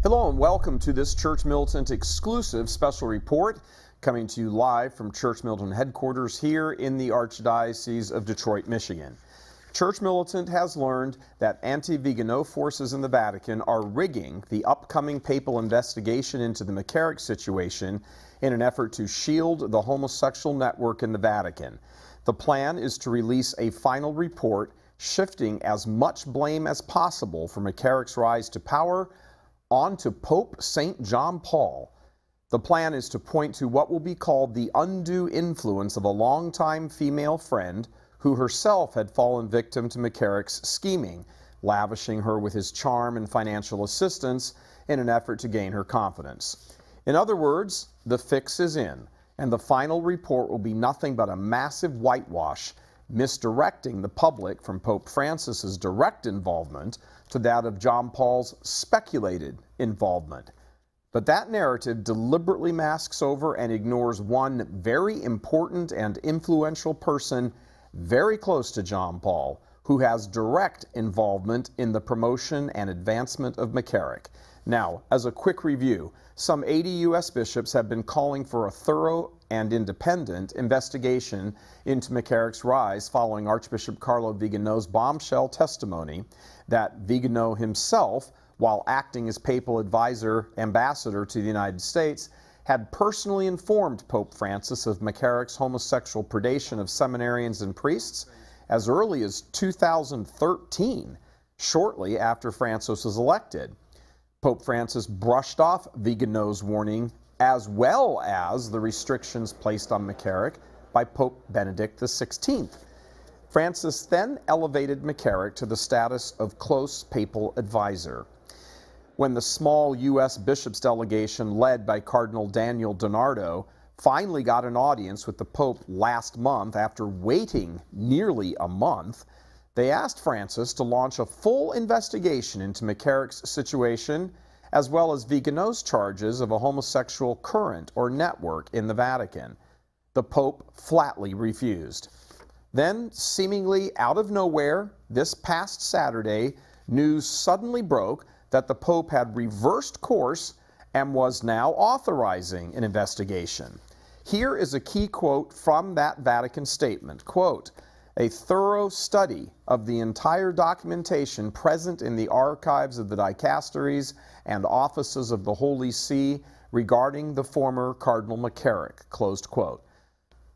Hello and welcome to this Church Militant exclusive special report coming to you live from Church Militant headquarters here in the Archdiocese of Detroit, Michigan. Church Militant has learned that anti-Vigano forces in the Vatican are rigging the upcoming papal investigation into the McCarrick situation in an effort to shield the homosexual network in the Vatican. The plan is to release a final report shifting as much blame as possible for McCarrick's rise to power onto Pope St. John Paul. The plan is to point to what will be called the undue influence of a longtime female friend who herself had fallen victim to McCarrick's scheming, lavishing her with his charm and financial assistance in an effort to gain her confidence. In other words, the fix is in, and the final report will be nothing but a massive whitewash, misdirecting the public from Pope Francis's direct involvement to that of John Paul's speculated involvement. But that narrative deliberately masks over and ignores one very important and influential person very close to John Paul, who has direct involvement in the promotion and advancement of McCarrick. Now, as a quick review, some 80 U.S. bishops have been calling for a thorough and independent investigation into McCarrick's rise following Archbishop Carlo Vigano's bombshell testimony that Vigano himself, while acting as papal ambassador to the United States, had personally informed Pope Francis of McCarrick's homosexual predation of seminarians and priests as early as 2013, shortly after Francis was elected. Pope Francis brushed off Vigano's warning as well as the restrictions placed on McCarrick by Pope Benedict XVI. Francis then elevated McCarrick to the status of close papal advisor. When the small U.S. bishops delegation led by Cardinal Daniel DiNardo finally got an audience with the Pope last month after waiting nearly a month, they asked Francis to launch a full investigation into McCarrick's situation as well as Vigano's charges of a homosexual current or network in the Vatican. The Pope flatly refused. Then, seemingly out of nowhere, this past Saturday, news suddenly broke that the Pope had reversed course and was now authorizing an investigation. Here is a key quote from that Vatican statement, quote, "A thorough study of the entire documentation present in the archives of the dicasteries and offices of the Holy See regarding the former Cardinal McCarrick," closed quote.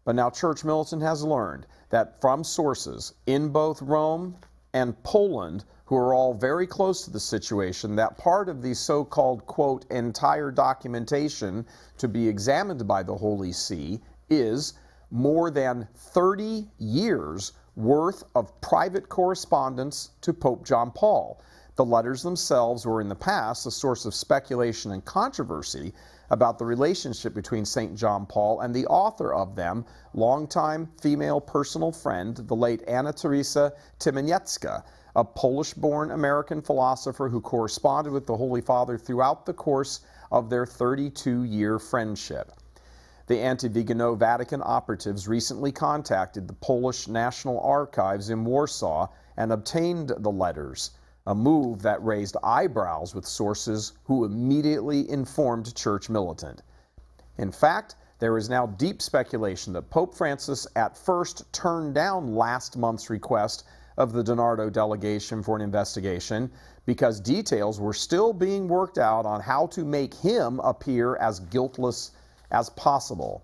But now Church Militant has learned that from sources in both Rome and Poland, who are all very close to the situation, that part of the so-called, quote, entire documentation to be examined by the Holy See is more than 30 years worth of private correspondence to Pope John Paul. The letters themselves were in the past a source of speculation and controversy about the relationship between St. John Paul and the author of them, longtime female personal friend, the late Anna Teresa Tymieniecka, a Polish-born American philosopher who corresponded with the Holy Father throughout the course of their 32-year friendship. The anti-Vigano Vatican operatives recently contacted the Polish National Archives in Warsaw and obtained the letters, a move that raised eyebrows with sources who immediately informed Church Militant. In fact, there is now deep speculation that Pope Francis at first turned down last month's request of the DiNardo delegation for an investigation because details were still being worked out on how to make him appear as guiltless as possible.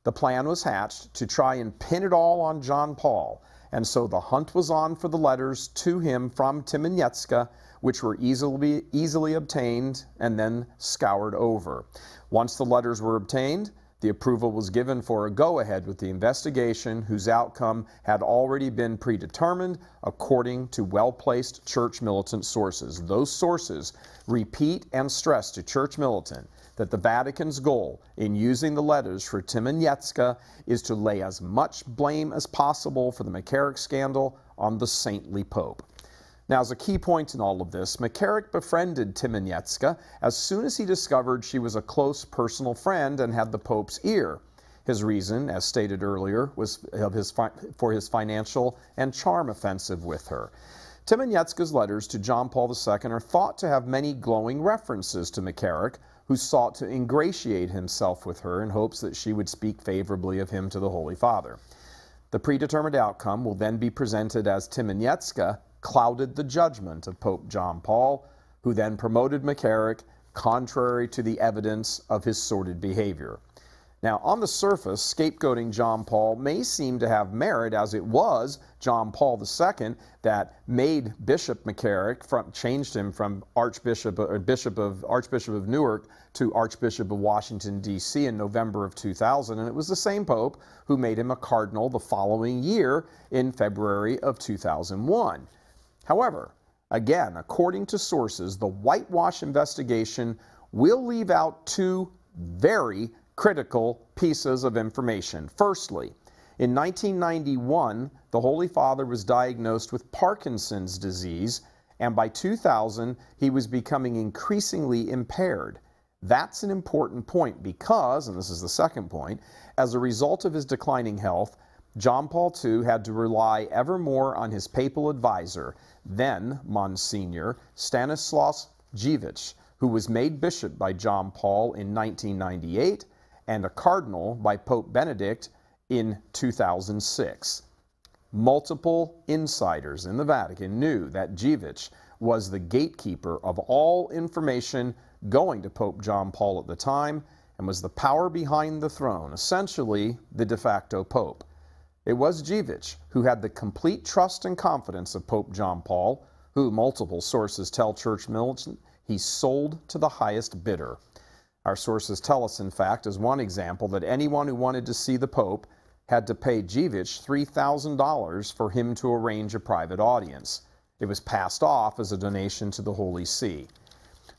The plan was hatched to try and pin it all on John Paul, and so the hunt was on for the letters to him from Tymieniecka, which were easily obtained and then scoured over. Once the letters were obtained, the approval was given for a go-ahead with the investigation, whose outcome had already been predetermined according to well-placed Church Militant sources. Those sources repeat and stress to Church Militant that the Vatican's goal in using the letters for Tymieniecka is to lay as much blame as possible for the McCarrick scandal on the saintly Pope. Now, as a key point in all of this, McCarrick befriended Tymieniecka as soon as he discovered she was a close personal friend and had the Pope's ear. His reason, as stated earlier, was for his financial and charm offensive with her. Tymieniecka's letters to John Paul II are thought to have many glowing references to McCarrick, who sought to ingratiate himself with her in hopes that she would speak favorably of him to the Holy Father. The predetermined outcome will then be presented as Tymieniecka clouded the judgment of Pope John Paul, who then promoted McCarrick contrary to the evidence of his sordid behavior. Now, on the surface, scapegoating John Paul may seem to have merit, as it was John Paul II that made Bishop McCarrick, changed him from Archbishop of Newark to Archbishop of Washington, D.C. in November of 2000, and it was the same Pope who made him a cardinal the following year in February of 2001. However, again, according to sources, the whitewash investigation will leave out two very critical pieces of information. Firstly, in 1991, the Holy Father was diagnosed with Parkinson's disease, and by 2000, he was becoming increasingly impaired. That's an important point because, and this is the second point, as a result of his declining health, John Paul II had to rely ever more on his papal advisor, then Monsignor Stanislaus Dziwisz, who was made bishop by John Paul in 1998 and a cardinal by Pope Benedict in 2006. Multiple insiders in the Vatican knew that Dziwisz was the gatekeeper of all information going to Pope John Paul at the time and was the power behind the throne, essentially the de facto pope. It was Dziwisz who had the complete trust and confidence of Pope John Paul, who, multiple sources tell church militant, he sold to the highest bidder. Our sources tell us, in fact, as one example, that anyone who wanted to see the Pope had to pay Dziwisz $3,000 for him to arrange a private audience. It was passed off as a donation to the Holy See.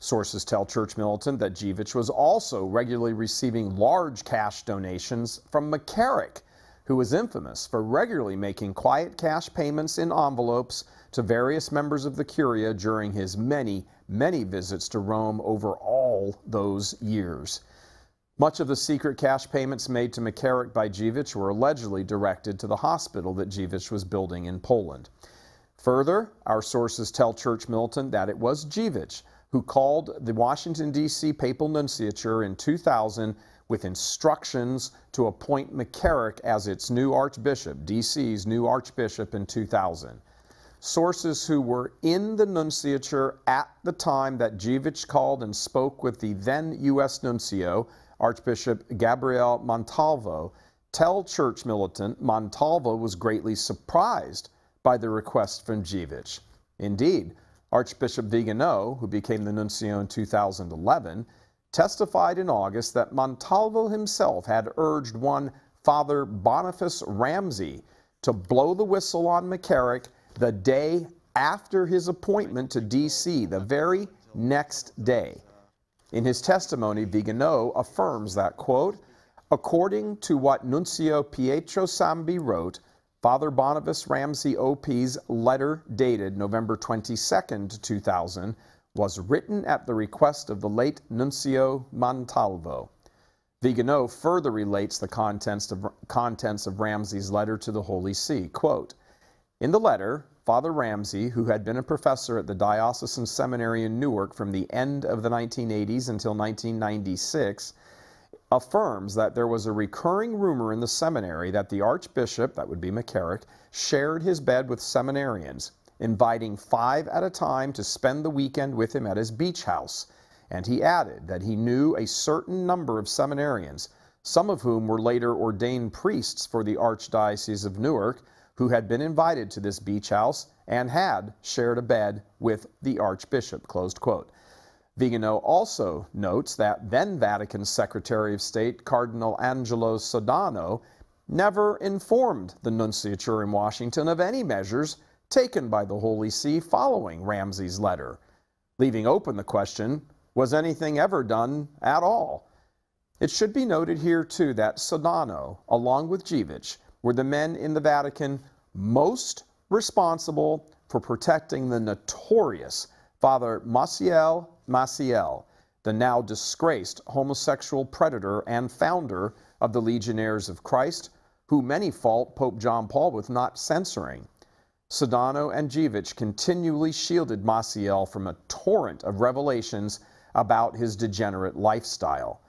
Sources tell Church Militant that Dziwisz was also regularly receiving large cash donations from McCarrick, who was infamous for regularly making quiet cash payments in envelopes to various members of the Curia during his many visits to Rome over all those years. Much of the secret cash payments made to McCarrick by Dziwisz were allegedly directed to the hospital that Dziwisz was building in Poland. Further, our sources tell Church Militant that it was Dziwisz who called the Washington, D.C. Papal Nunciature in 2000 with instructions to appoint McCarrick as its new archbishop, D.C.'s new archbishop in 2000. Sources who were in the nunciature at the time that Dziwisz called and spoke with the then U.S. nuncio, Archbishop Gabriel Montalvo, tell Church Militant Montalvo was greatly surprised by the request from Dziwisz. Indeed, Archbishop Vigano, who became the nuncio in 2011, testified in August that Montalvo himself had urged one Father Boniface Ramsey to blow the whistle on McCarrick the day after his appointment to D.C., the very next day. In his testimony, Vigano affirms that, quote, according to what Nuncio Pietro Sambi wrote, Father Boniface Ramsey OP's letter dated November 22nd, 2000, was written at the request of the late Nuncio Montalvo. Vigano further relates the contents of Ramsey's letter to the Holy See. Quote, in the letter, Father Ramsey, who had been a professor at the Diocesan Seminary in Newark from the end of the 1980s until 1996, affirms that there was a recurring rumor in the seminary that the Archbishop, that would be McCarrick, shared his bed with seminarians, inviting 5 at a time to spend the weekend with him at his beach house. And he added that he knew a certain number of seminarians, some of whom were later ordained priests for the Archdiocese of Newark, who had been invited to this beach house and had shared a bed with the Archbishop, closed quote. Vigano also notes that then Vatican Secretary of State Cardinal Angelo Sodano never informed the nunciature in Washington of any measures taken by the Holy See following Ramsey's letter, leaving open the question, was anything ever done at all? It should be noted here, too, that Sodano, along with Dziwisz, were the men in the Vatican most responsible for protecting the notorious Father Maciel Maciel, the now disgraced homosexual predator and founder of the Legionnaires of Christ, who many fault Pope John Paul with not censoring. Sedano and Dziwisz continually shielded Maciel from a torrent of revelations about his degenerate lifestyle.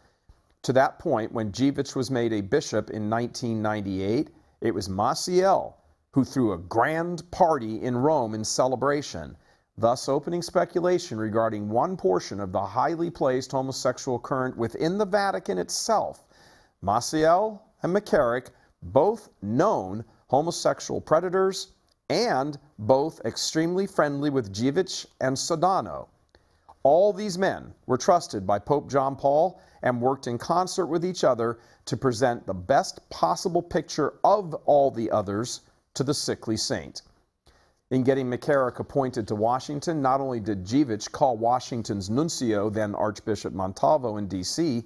To that point, when Dziwisz was made a bishop in 1998, it was Maciel who threw a grand party in Rome in celebration, thus opening speculation regarding one portion of the highly placed homosexual current within the Vatican itself. Maciel and m.rekinek, both known homosexual predators and both extremely friendly with Dziwisz and Sedano. All these men were trusted by Pope John Paul and worked in concert with each other to present the best possible picture of all the others to the sickly saint. In getting m.rekinek appointed to Washington, not only did Dziwisz call Washington's nuncio, then Archbishop Montalvo in D.C.,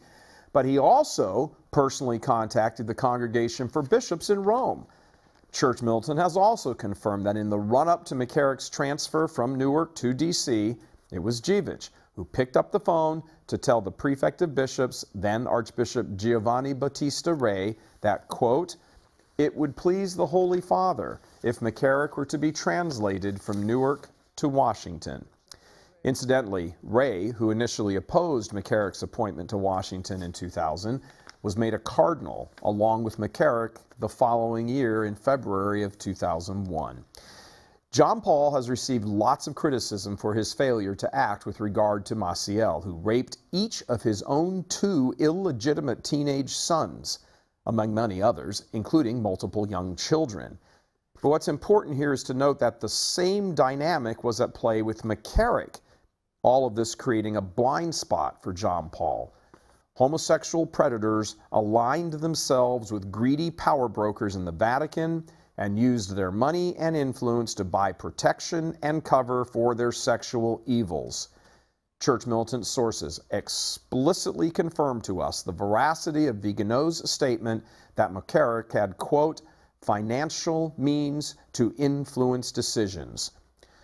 but he also personally contacted the Congregation for Bishops in Rome. Church Militant has also confirmed that in the run-up to m.rekinek's transfer from Newark to D.C., it was Dziwisz who picked up the phone to tell the prefect of bishops, then Archbishop Giovanni Battista Re, that, quote, "It would please the Holy Father if m.rekinek were to be translated from Newark to Washington." Incidentally, Re, who initially opposed m.rekinek's appointment to Washington in 2000, was made a cardinal along with m.rekinek the following year in February of 2001. John Paul has received lots of criticism for his failure to act with regard to Maciel, who raped each of his own 2 illegitimate teenage sons, among many others, including multiple young children. But what's important here is to note that the same dynamic was at play with m.rekinek, all of this creating a blind spot for John Paul. Homosexual predators aligned themselves with greedy power brokers in the Vatican and used their money and influence to buy protection and cover for their sexual evils. Church Militant sources explicitly confirmed to us the veracity of Vigano's statement that m.rekinek had, quote, "financial means to influence decisions."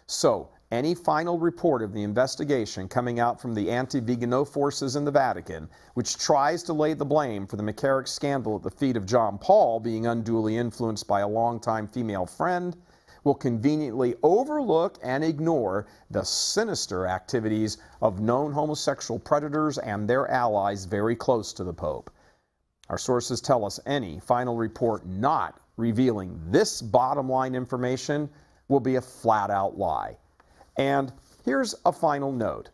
So, any final report of the investigation coming out from the anti-Vigano forces in the Vatican, which tries to lay the blame for the m.rekinek scandal at the feet of John Paul being unduly influenced by a longtime female friend, will conveniently overlook and ignore the sinister activities of known homosexual predators and their allies very close to the Pope. Our sources tell us any final report not revealing this bottom line information will be a flat-out lie. And here's a final note.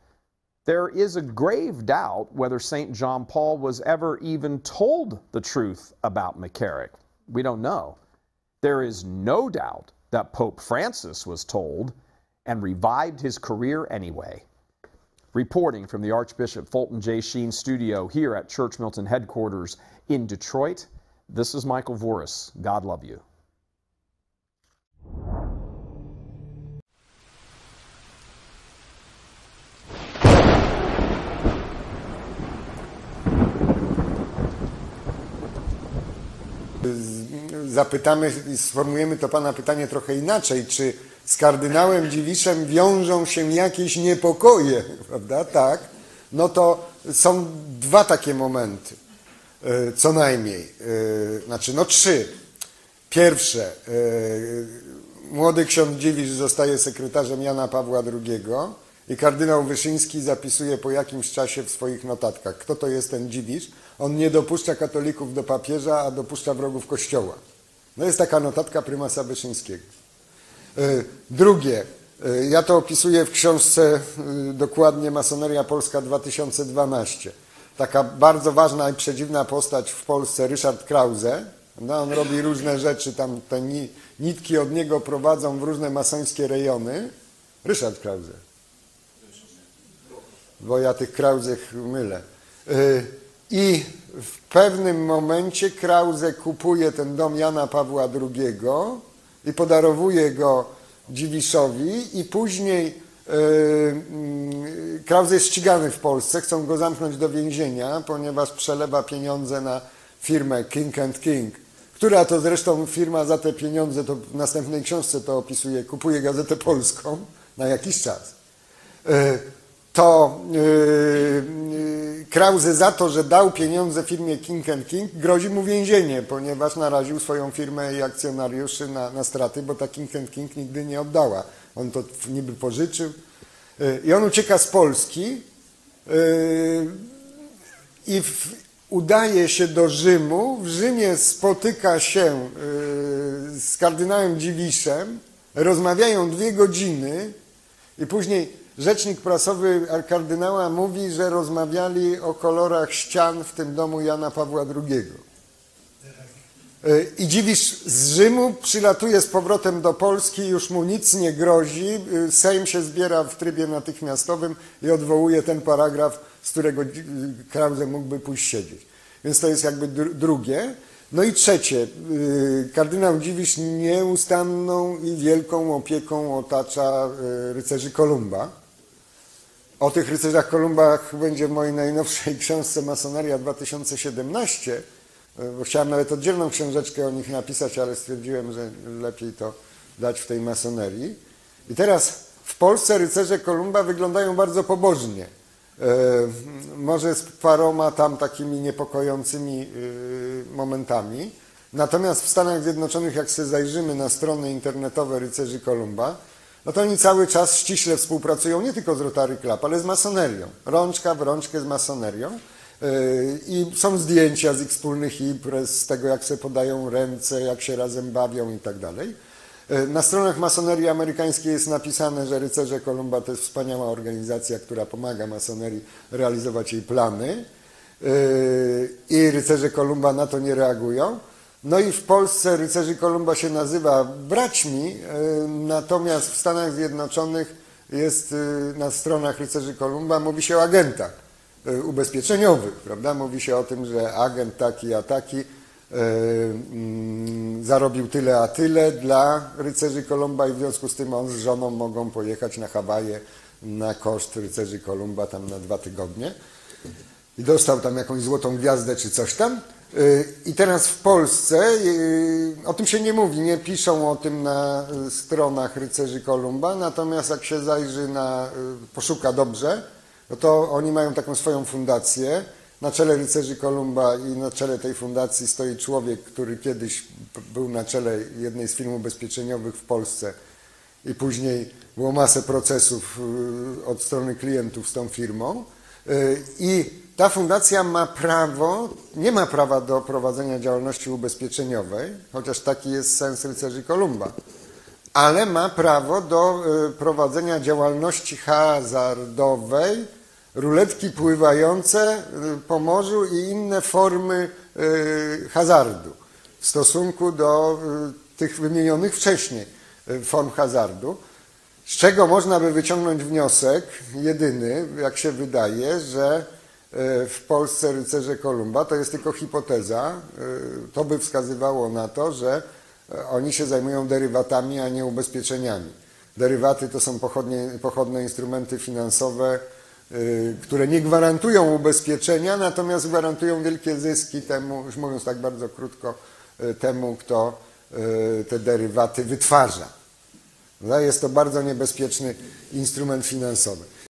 There is a grave doubt whether St. John Paul was ever even told the truth about m.rekinek. We don't know. There is no doubt that Pope Francis was told and revived his career anyway. Reporting from the Archbishop Fulton J. Sheen studio here at Church Militant headquarters in Detroit, this is Michael Voris. God love you. Zapytamy, sformułujemy to Pana pytanie trochę inaczej, czy z kardynałem Dziwiszem wiążą się jakieś niepokoje, prawda? Tak. No to są 2 takie momenty, co najmniej. Znaczy, no 3. Pierwsze, młody ksiądz Dziwisz zostaje sekretarzem Jana Pawła II i kardynał Wyszyński zapisuje po jakimś czasie w swoich notatkach, kto to jest ten Dziwisz. On nie dopuszcza katolików do papieża, a dopuszcza wrogów Kościoła. No jest taka notatka prymasa Wyszyńskiego. Drugie, ja to opisuję w książce dokładnie Masoneria Polska 2012. Taka bardzo ważna i przedziwna postać w Polsce, Ryszard Krause. No, on robi różne rzeczy, tam te nitki od niego prowadzą w różne masońskie rejony. Ryszard Krause. Bo ja tych Krauzech mylę. I w pewnym momencie Krause kupuje ten dom Jana Pawła II i podarowuje go Dziwiszowi i później Krause jest ścigany w Polsce, chcą go zamknąć do więzienia, ponieważ przelewa pieniądze na firmę King & King, która to zresztą firma za te pieniądze, to w następnej książce to opisuje, kupuje Gazetę Polską na jakiś czas. To Krause za to, że dał pieniądze firmie King & King, grozi mu więzienie, ponieważ naraził swoją firmę i akcjonariuszy na straty, bo ta King & King nigdy nie oddała. On to niby pożyczył i on ucieka z Polski i udaje się do Rzymu. W Rzymie spotyka się z kardynałem Dziwiszem, rozmawiają 2 godziny i później rzecznik prasowy kardynała mówi, że rozmawiali o kolorach ścian w tym domu Jana Pawła II. I Dziwisz z Rzymu przylatuje z powrotem do Polski, już mu nic nie grozi, Sejm się zbiera w trybie natychmiastowym i odwołuje ten paragraf, z którego Krause mógłby pójść siedzieć. Więc to jest jakby drugie. No i trzecie, kardynał Dziwisz nieustanną i wielką opieką otacza rycerzy Kolumba. O tych rycerzach Kolumbach będzie w mojej najnowszej książce Masoneria 2017, bo chciałem nawet oddzielną książeczkę o nich napisać, ale stwierdziłem, że lepiej to dać w tej masonerii. I teraz w Polsce rycerze Kolumba wyglądają bardzo pobożnie. Może z paroma tam takimi niepokojącymi momentami. Natomiast w Stanach Zjednoczonych, jak sobie zajrzymy na strony internetowe rycerzy Kolumba, no to oni cały czas ściśle współpracują nie tylko z Rotary Club, ale z masonerią. Rączka w rączkę z masonerią. I są zdjęcia z ich wspólnych imprez, z tego jak sobie podają ręce, jak się razem bawią i tak dalej. Na stronach masonerii amerykańskiej jest napisane, że rycerze Kolumba to jest wspaniała organizacja, która pomaga masonerii realizować jej plany i rycerze Kolumba na to nie reagują. No i w Polsce rycerzy Kolumba się nazywa braćmi, natomiast w Stanach Zjednoczonych jest na stronach rycerzy Kolumba mówi się o agentach ubezpieczeniowych, prawda? Mówi się o tym, że agent taki a taki zarobił tyle a tyle dla rycerzy Kolumba i w związku z tym on z żoną mogą pojechać na Hawaje na koszt rycerzy Kolumba tam na 2 tygodnie i dostał tam jakąś złotą gwiazdę czy coś tam. I teraz w Polsce o tym się nie mówi, nie piszą o tym na stronach rycerzy Kolumba, natomiast jak się zajrzy na poszuka dobrze, no to oni mają taką swoją fundację. Na czele rycerzy Kolumba i na czele tej fundacji stoi człowiek, który kiedyś był na czele jednej z firm ubezpieczeniowych w Polsce i później było masę procesów od strony klientów z tą firmą. I ta fundacja ma prawo, nie ma prawa do prowadzenia działalności ubezpieczeniowej, chociaż taki jest sens rycerzy Kolumba, ale ma prawo do prowadzenia działalności hazardowej, ruletki pływające po morzu i inne formy hazardu w stosunku do tych wymienionych wcześniej form hazardu, z czego można by wyciągnąć wniosek jedyny, jak się wydaje, że w Polsce rycerze Kolumba to jest tylko hipoteza, to by wskazywało na to, że oni się zajmują derywatami, a nie ubezpieczeniami. Derywaty to są pochodne instrumenty finansowe, które nie gwarantują ubezpieczenia, natomiast gwarantują wielkie zyski temu, już mówiąc tak bardzo krótko, temu, kto te derywaty wytwarza. Jest to bardzo niebezpieczny instrument finansowy.